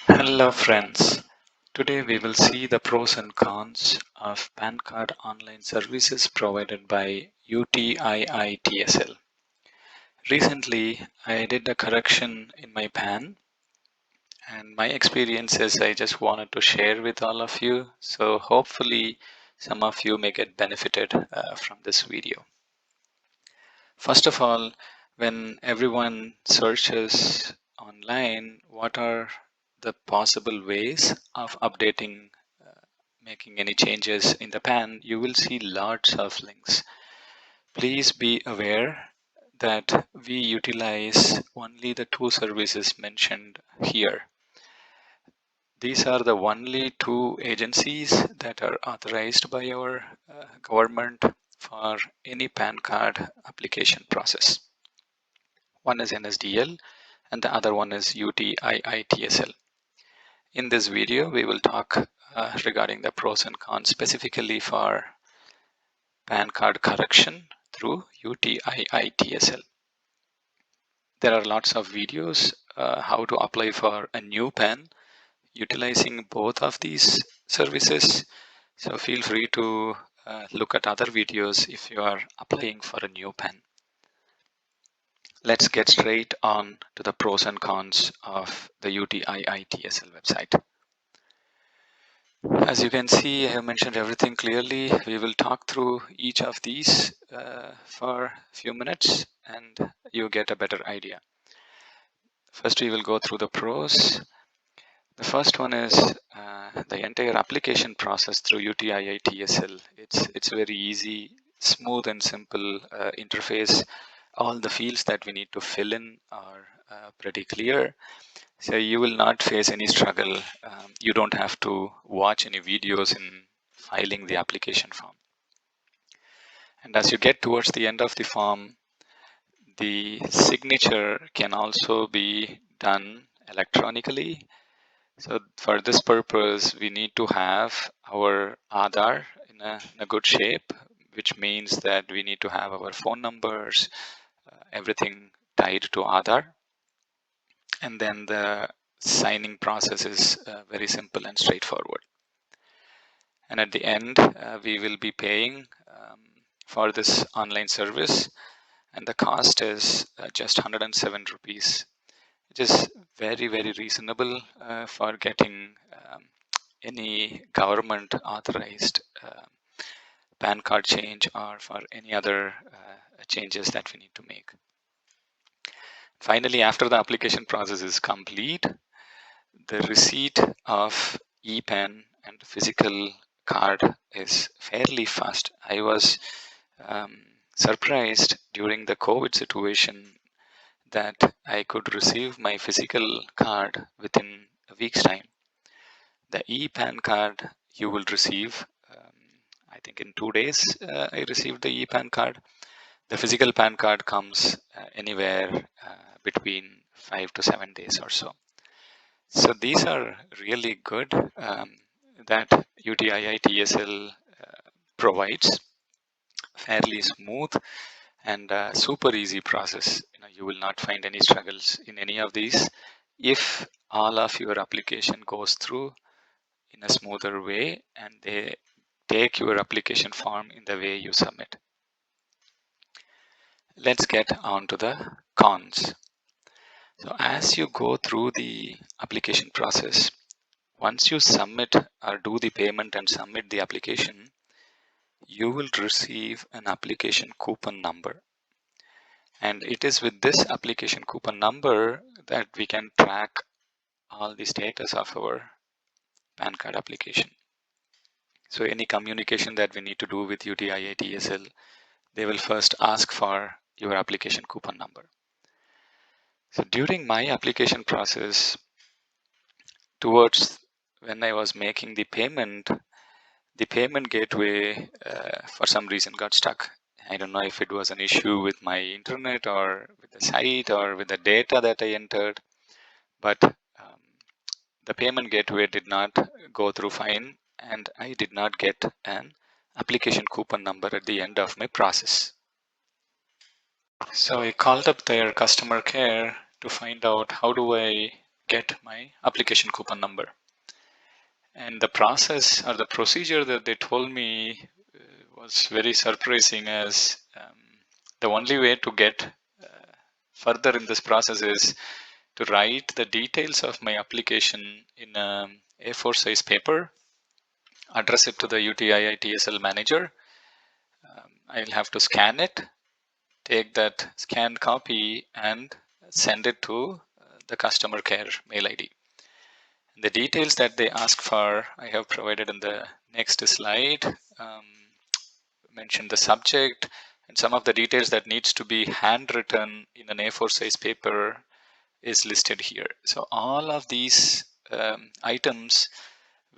Hello friends, today we will see the pros and cons of PAN card online services provided by UTIITSL. Recently, I did a correction in my PAN and my experiences I just wanted to share with all of you. So hopefully some of you may get benefited from this video. First of all, when everyone searches online, what are the possible ways of updating, making any changes in the PAN, you will see lots of links. Please be aware that we utilize only the two services mentioned here. These are the only two agencies that are authorized by our government for any PAN card application process. One is NSDL and the other one is UTIITSL. In this video, we will talk regarding the pros and cons specifically for PAN card correction through UTIITSL. There are lots of videos how to apply for a new PAN utilizing both of these services. So feel free to look at other videos if you are applying for a new PAN. Let's get straight on to the pros and cons of the UTIITSL website. As you can see, I have mentioned everything clearly. We will talk through each of these for a few minutes and you get a better idea. First, we will go through the pros. The first one is the entire application process through UTIITSL. It's very easy, smooth and simple interface. All the fields that we need to fill in are pretty clear. So you will not face any struggle. You don't have to watch any videos in filing the application form. And as you get towards the end of the form, the signature can also be done electronically. So for this purpose, we need to have our Aadhaar in a good shape, which means that we need to have our phone numbers, everything tied to Aadhaar. And then the signing process is very simple and straightforward. And at the end, we will be paying for this online service, and the cost is just 107 rupees, which is very, very reasonable for getting any government authorized PAN card change or for any other changes that we need to make. Finally, after the application process is complete, the receipt of e-PAN and physical card is fairly fast. I was surprised during the COVID situation that I could receive my physical card within a week's time. The e-PAN card you will receive, I think in 2 days, I received the e-PAN card. The physical PAN card comes anywhere between 5 to 7 days or so. So these are really good that UTIITSL provides. Fairly smooth and super easy process. You will not find any struggles in any of these if all of your application goes through in a smoother way and they take your application form in the way you submit. Let's get on to the cons. So as you go through the application process, once you submit or do the payment and submit the application, you will receive an application coupon number. And it is with this application coupon number that we can track all the status of our PAN card application. So any communication that we need to do with UTIITSL, they will first ask for your application coupon number. So during my application process, towards when I was making the payment gateway for some reason got stuck. I don't know if it was an issue with my internet or with the site or with the data that I entered, but the payment gateway did not go through fine and I did not get an application coupon number at the end of my process. So I called up their customer care to find out how do I get my application coupon number. And the process or the procedure that they told me was very surprising, as the only way to get further in this process is to write the details of my application in a A4 size paper, address it to the UTIITSL manager. I'll have to scan it, take that scanned copy and send it to the customer care mail ID. The details that they ask for, I have provided in the next slide. Mention the subject and some of the details that needs to be handwritten in an A4 size paper is listed here. So all of these items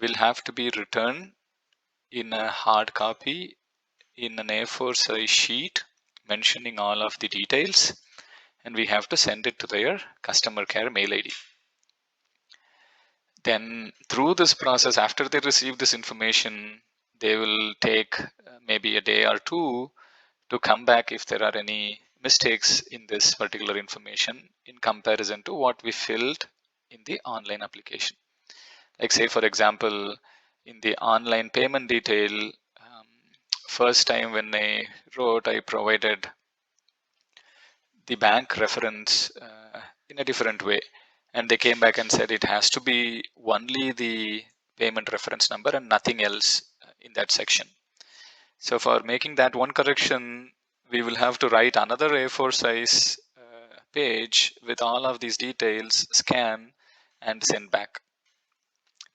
will have to be written in a hard copy in an A4 size sheet mentioning all of the details, and we have to send it to their customer care mail ID. Then through this process, after they receive this information, they will take maybe a day or two to come back if there are any mistakes in this particular information in comparison to what we filled in the online application. Like say for example, in the online payment detail, first time when I wrote, I provided the bank reference in a different way, and they came back and said it has to be only the payment reference number and nothing else in that section. So for making that one correction, we will have to write another A4 size page with all of these details, scan and send back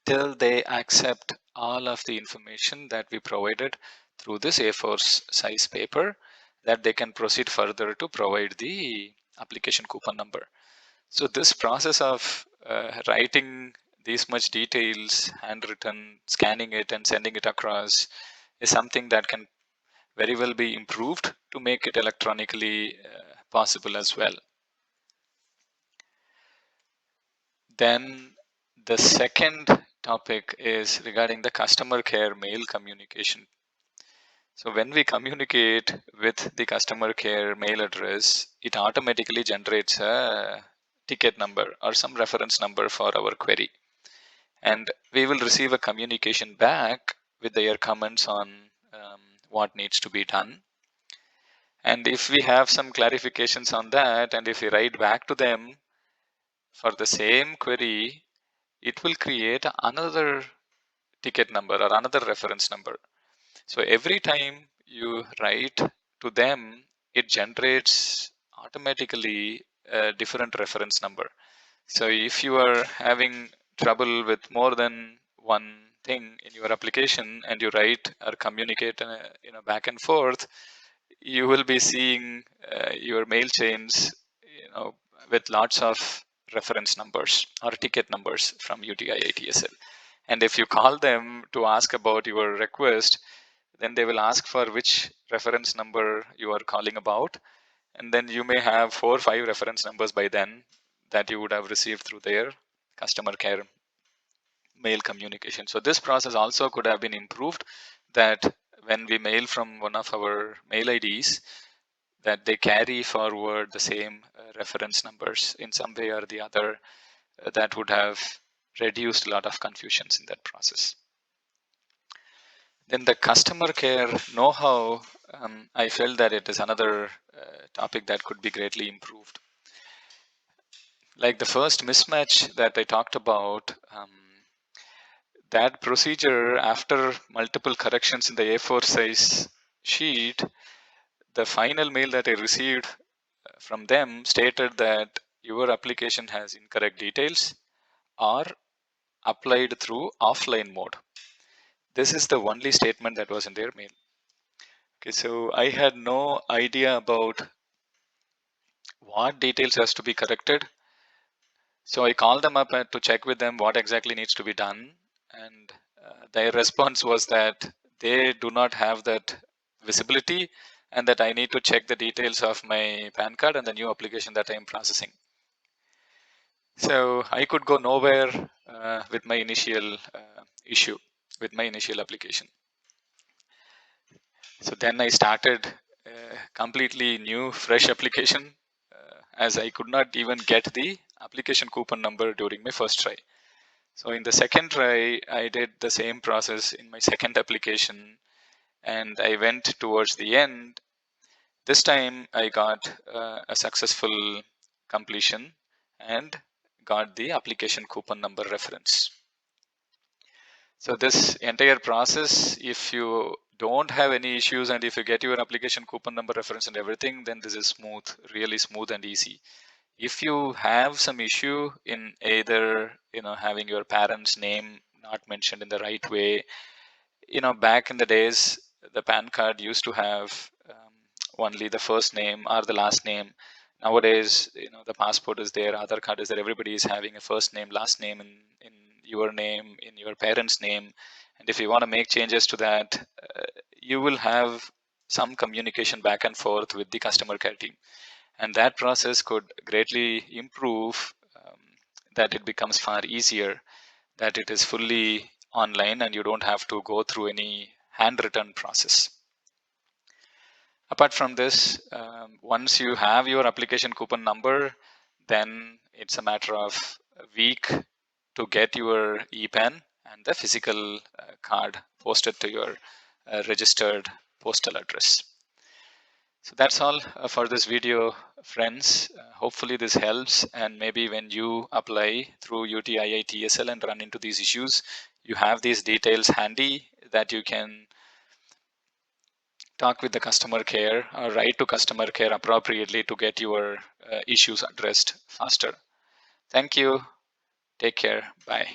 till they accept all of the information that we provided through this A4 size paper, that they can proceed further to provide the application coupon number. So this process of writing these much details, handwritten, scanning it and sending it across is something that can very well be improved to make it electronically possible as well. Then the second topic is regarding the customer care mail communication. So when we communicate with the customer care mail address, it automatically generates a ticket number or some reference number for our query. And we will receive a communication back with their comments on what needs to be done. And if we have some clarifications on that, and if we write back to them for the same query, it will create another ticket number or another reference number. So every time you write to them, it generates automatically a different reference number. So if you are having trouble with more than one thing in your application and you write or communicate back and forth, you will be seeing your mail chains with lots of reference numbers or ticket numbers from UTIITSL. And if you call them to ask about your request, then they will ask for which reference number you are calling about, and then you may have 4 or 5 reference numbers by then that you would have received through their customer care mail communication. So this process also could have been improved, that when we mail from one of our mail IDs, that they carry forward the same reference numbers in some way or the other. That would have reduced a lot of confusions in that process. Then the customer care know-how, I felt that it is another topic that could be greatly improved. Like the first mismatch that I talked about, that procedure, after multiple corrections in the A4 size sheet, the final mail that I received from them stated that your application has incorrect details or applied through offline mode. This is the only statement that was in their mail. Okay, so I had no idea about what details has to be corrected. So I called them up to check with them what exactly needs to be done. And their response was that they do not have that visibility and that I need to check the details of my PAN card and the new application that I am processing. So I could go nowhere with my initial issue, with my initial application. So then I started a completely new, fresh application, as I could not even get the application coupon number during my first try. So in the second try, I did the same process in my second application, and I went towards the end. This time I got a successful completion and got the application coupon number reference. So this entire process, if you don't have any issues and if you get your application coupon number reference and everything, then this is smooth, really smooth and easy. If you have some issue in either, having your parents' name not mentioned in the right way, back in the days, the PAN card used to have only the first name or the last name. Nowadays, the passport is there, Aadhaar card is there, everybody is having a first name, last name in your name, in your parents' name. And if you want to make changes to that, you will have some communication back and forth with the customer care team. And that process could greatly improve, that it becomes far easier, that it is fully online and you don't have to go through any handwritten process. Apart from this, once you have your application coupon number, then it's a matter of a week to get your e-pen and the physical card posted to your registered postal address. So that's all for this video, friends. Hopefully this helps, and maybe when you apply through UTIITSL and run into these issues, you have these details handy that you can talk with the customer care or write to customer care appropriately to get your issues addressed faster. Thank you. Take care. Bye.